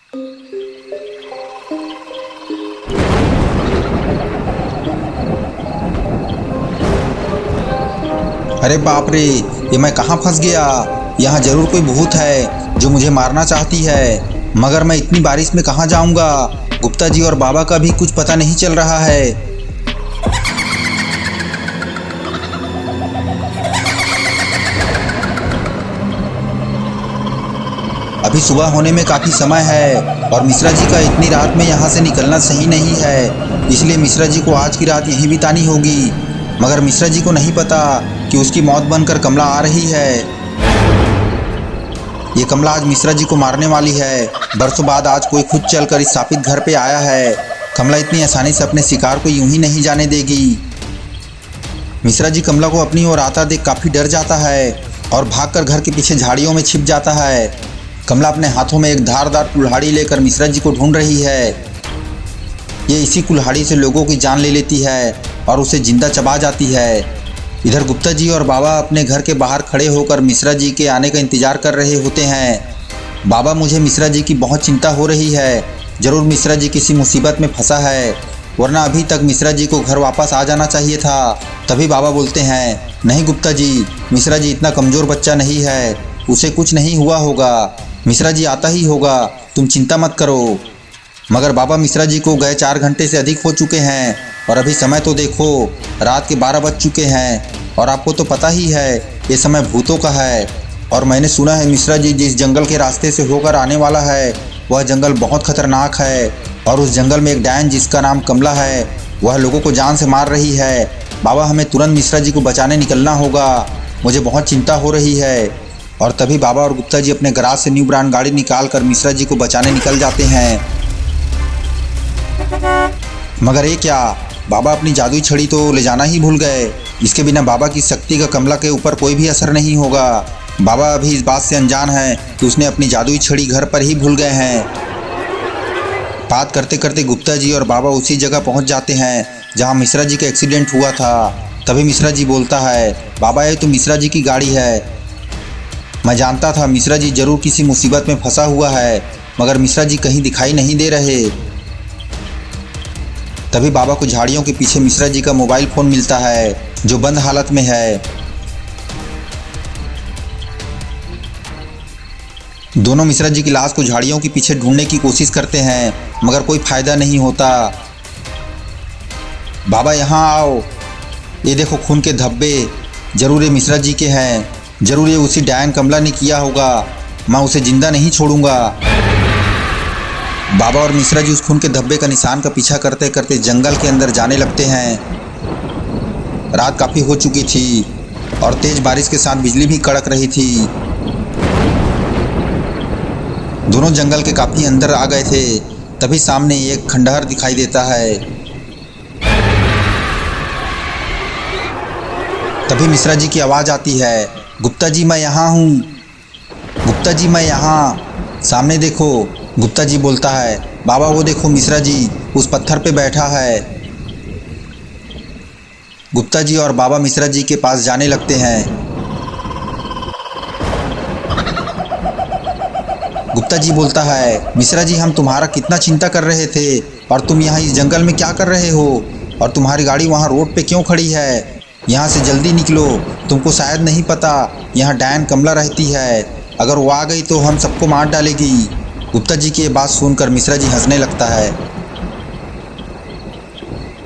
अरे बाप रे, ये मैं कहाँ फंस गया। यहाँ जरूर कोई भूत है जो मुझे मारना चाहती है, मगर मैं इतनी बारिश में कहाँ जाऊँगा। गुप्ता जी और बाबा का भी कुछ पता नहीं चल रहा है। अभी सुबह होने में काफ़ी समय है और मिश्रा जी का इतनी रात में यहाँ से निकलना सही नहीं है, इसलिए मिश्रा जी को आज की रात यहीं बितानी होगी। मगर मिश्रा जी को नहीं पता कि उसकी मौत बनकर कमला आ रही है। ये कमला आज मिश्रा जी को मारने वाली है। बरसों बाद आज कोई खुद चलकर इस शापित घर पे आया है। कमला इतनी आसानी से अपने शिकार को यूं ही नहीं जाने देगी। मिश्रा जी कमला को अपनी ओर आता देख काफ़ी डर जाता है और भागकर घर के पीछे झाड़ियों में छिप जाता है। कमला अपने हाथों में एक धारदार कुल्हाड़ी लेकर मिश्रा जी को ढूंढ रही है। ये इसी कुल्हाड़ी से लोगों की जान ले लेती है और उसे जिंदा चबा जाती है। इधर गुप्ता जी और बाबा अपने घर के बाहर खड़े होकर मिश्रा जी के आने का इंतजार कर रहे होते हैं। बाबा, मुझे मिश्रा जी की बहुत चिंता हो रही है। जरूर मिश्रा जी किसी मुसीबत में फंसा है, वरना अभी तक मिश्रा जी को घर वापस आ जाना चाहिए था। तभी बाबा बोलते हैं, नहीं गुप्ता जी, मिश्रा जी इतना कमज़ोर बच्चा नहीं है, उसे कुछ नहीं हुआ होगा, मिश्रा जी आता ही होगा, तुम चिंता मत करो। मगर बाबा, मिश्रा जी को गए 4 घंटे से अधिक हो चुके हैं और अभी समय तो देखो, रात के 12 बज चुके हैं और आपको तो पता ही है ये समय भूतों का है। और मैंने सुना है मिश्रा जी जिस जंगल के रास्ते से होकर आने वाला है वह जंगल बहुत खतरनाक है और उस जंगल में एक डायन जिसका नाम कमला है वह लोगों को जान से मार रही है। बाबा, हमें तुरंत मिश्रा जी को बचाने निकलना होगा, मुझे बहुत चिंता हो रही है। और तभी बाबा और गुप्ता जी अपने गराज से न्यू ब्रांड गाड़ी निकाल कर मिश्रा जी को बचाने निकल जाते हैं। मगर ये क्या, बाबा अपनी जादुई छड़ी तो ले जाना ही भूल गए। इसके बिना बाबा की शक्ति का कमला के ऊपर कोई भी असर नहीं होगा। बाबा अभी इस बात से अनजान है कि उसने अपनी जादुई छड़ी घर पर ही भूल गए हैं। बात करते करते गुप्ता जी और बाबा उसी जगह पहुंच जाते हैं जहां मिश्रा जी का एक्सीडेंट हुआ था। तभी मिश्रा जी बोलता है, बाबा ये तो मिश्रा जी की गाड़ी है। मैं जानता था मिश्रा जी जरूर किसी मुसीबत में फंसा हुआ है, मगर मिश्रा जी कहीं दिखाई नहीं दे रहे। तभी बाबा को झाड़ियों के पीछे मिश्रा जी का मोबाइल फ़ोन मिलता है जो बंद हालत में है। दोनों मिश्रा जी की लाश को झाड़ियों के पीछे ढूंढने की कोशिश करते हैं, मगर कोई फायदा नहीं होता। बाबा यहाँ आओ, ये देखो खून के धब्बे, जरूर ये मिश्रा जी के हैं, जरूर ये उसी डायन कमला ने किया होगा, मैं उसे जिंदा नहीं छोड़ूंगा। बाबा और मिश्रा जी उस खून के धब्बे का निशान का पीछा करते करते जंगल के अंदर जाने लगते हैं। रात काफ़ी हो चुकी थी और तेज बारिश के साथ बिजली भी कड़क रही थी। दोनों जंगल के काफ़ी अंदर आ गए थे। तभी सामने एक खंडहर दिखाई देता है। तभी मिश्रा जी की आवाज़ आती है, गुप्ता जी मैं यहाँ हूँ, गुप्ता जी मैं यहाँ, सामने देखो। गुप्ता जी बोलता है, बाबा वो देखो मिश्रा जी उस पत्थर पे बैठा है। गुप्ता जी और बाबा मिश्रा जी के पास जाने लगते हैं। गुप्ता जी बोलता है, मिश्रा जी हम तुम्हारा कितना चिंता कर रहे थे और तुम यहाँ इस जंगल में क्या कर रहे हो, और तुम्हारी गाड़ी वहाँ रोड पे क्यों खड़ी है, यहाँ से जल्दी निकलो, तुमको शायद नहीं पता यहाँ डायन कमला रहती है, अगर वो आ गई तो हम सबको मार डालेगी। गुप्ता जी की ये बात सुनकर मिश्रा जी हंसने लगता है।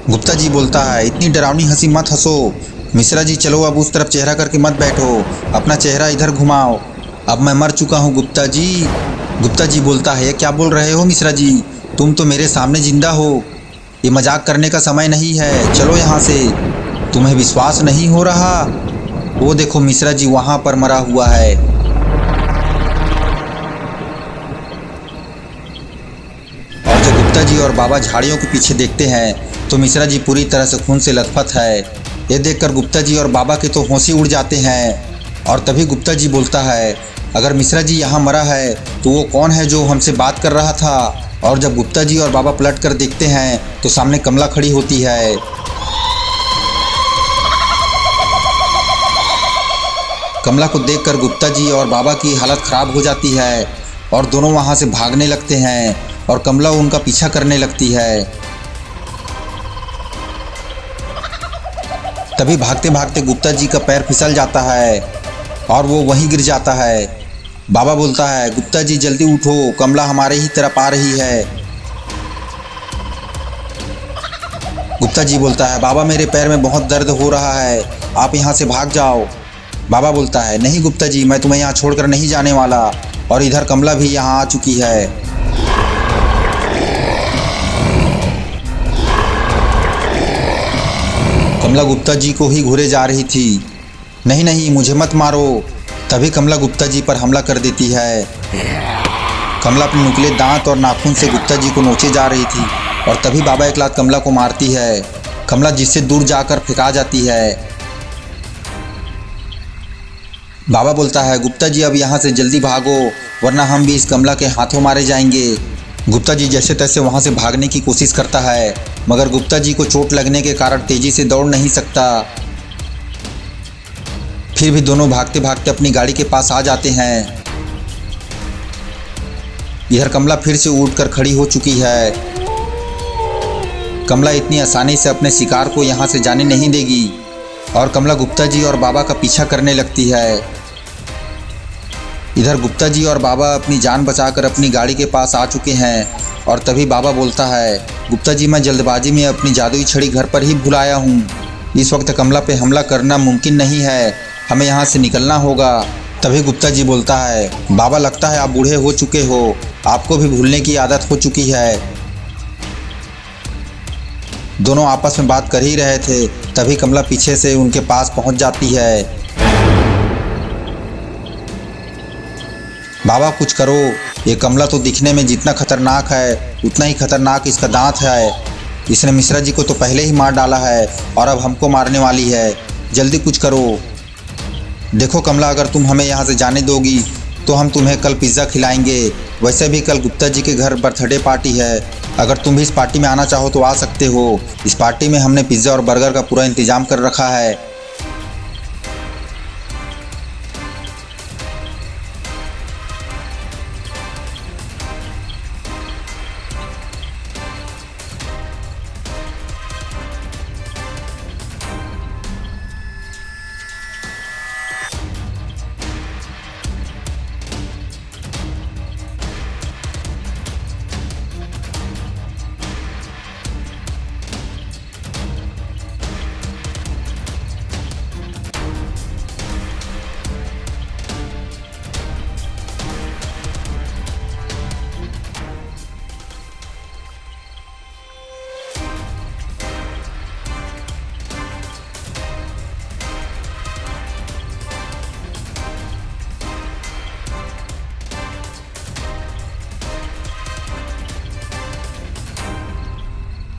गुप्ता जी बोलता है, इतनी डरावनी हंसी मत हंसो मिश्रा जी, चलो अब उस तरफ चेहरा करके मत बैठो, अपना चेहरा इधर घुमाओ, अब मैं मर चुका हूँ गुप्ता जी। गुप्ता जी बोलता है, क्या बोल रहे हो मिश्रा जी, तुम तो मेरे सामने जिंदा हो, ये मजाक करने का समय नहीं है, चलो यहाँ से। तुम्हें विश्वास नहीं हो रहा, वो देखो मिश्रा जी वहाँ पर मरा हुआ है। और जब गुप्ता जी और बाबा झाड़ियों के पीछे देखते हैं तो मिश्रा जी पूरी तरह से खून से लथपथ है। ये देखकर गुप्ता जी और बाबा के तो होश ही उड़ जाते हैं। और तभी गुप्ता जी बोलता है, अगर मिश्रा जी यहाँ मरा है तो वो कौन है जो हमसे बात कर रहा था। और जब गुप्ता जी और बाबा पलट कर देखते हैं तो सामने कमला खड़ी होती है। कमला को देखकर गुप्ता जी और बाबा की हालत ख़राब हो जाती है और दोनों वहाँ से भागने लगते हैं और कमला उनका पीछा करने लगती है। तभी भागते भागते गुप्ता जी का पैर फिसल जाता है और वो वहीं गिर जाता है। बाबा बोलता है, गुप्ता जी जल्दी उठो, कमला हमारे ही तरफ आ रही है। गुप्ता जी बोलता है, बाबा मेरे पैर में बहुत दर्द हो रहा है, आप यहाँ से भाग जाओ। बाबा बोलता है, नहीं गुप्ता जी, मैं तुम्हें यहाँ छोड़कर नहीं जाने वाला, और इधर कमला भी यहाँ आ चुकी है। कमला गुप्ता जी को ही घूरे जा रही थी। नहीं नहीं, मुझे मत मारो। तभी कमला गुप्ता जी पर हमला कर देती है। कमला अपने नुकीले दांत और नाखून से गुप्ता जी को नोचे जा रही थी और तभी बाबा एक लात कमला को मारती है। कमला जिससे दूर जाकर फेंका जाती है। बाबा बोलता है, गुप्ता जी अब यहाँ से जल्दी भागो, वरना हम भी इस कमला के हाथों मारे जाएंगे। गुप्ता जी जैसे तैसे वहाँ से भागने की कोशिश करता है, मगर गुप्ता जी को चोट लगने के कारण तेजी से दौड़ नहीं सकता। फिर भी दोनों भागते भागते अपनी गाड़ी के पास आ जाते हैं। इधर कमला फिर से उठकर खड़ी हो चुकी है। कमला इतनी आसानी से अपने शिकार को यहाँ से जाने नहीं देगी और कमला गुप्ता जी और बाबा का पीछा करने लगती है। इधर गुप्ता जी और बाबा अपनी जान बचाकर अपनी गाड़ी के पास आ चुके हैं और तभी बाबा बोलता है, गुप्ता जी मैं जल्दबाजी में अपनी जादुई छड़ी घर पर ही भुलाया हूँ। इस वक्त कमला पे हमला करना मुमकिन नहीं है, हमें यहाँ से निकलना होगा। तभी गुप्ता जी बोलता है, बाबा लगता है आप बूढ़े हो चुके हो, आपको भी भूलने की आदत हो चुकी है। दोनों आपस में बात कर ही रहे थे, तभी कमला पीछे से उनके पास पहुंच जाती है। बाबा कुछ करो, ये कमला तो दिखने में जितना खतरनाक है उतना ही खतरनाक इसका दांत है। इसने मिश्रा जी को तो पहले ही मार डाला है और अब हमको मारने वाली है, जल्दी कुछ करो। देखो कमला, अगर तुम हमें यहाँ से जाने दोगी तो हम तुम्हें कल पिज़्ज़ा खिलाएंगे। वैसे भी कल गुप्ता जी के घर बर्थडे पार्टी है, अगर तुम भी इस पार्टी में आना चाहो तो आ सकते हो। इस पार्टी में हमने पिज़्ज़ा और बर्गर का पूरा इंतजाम कर रखा है।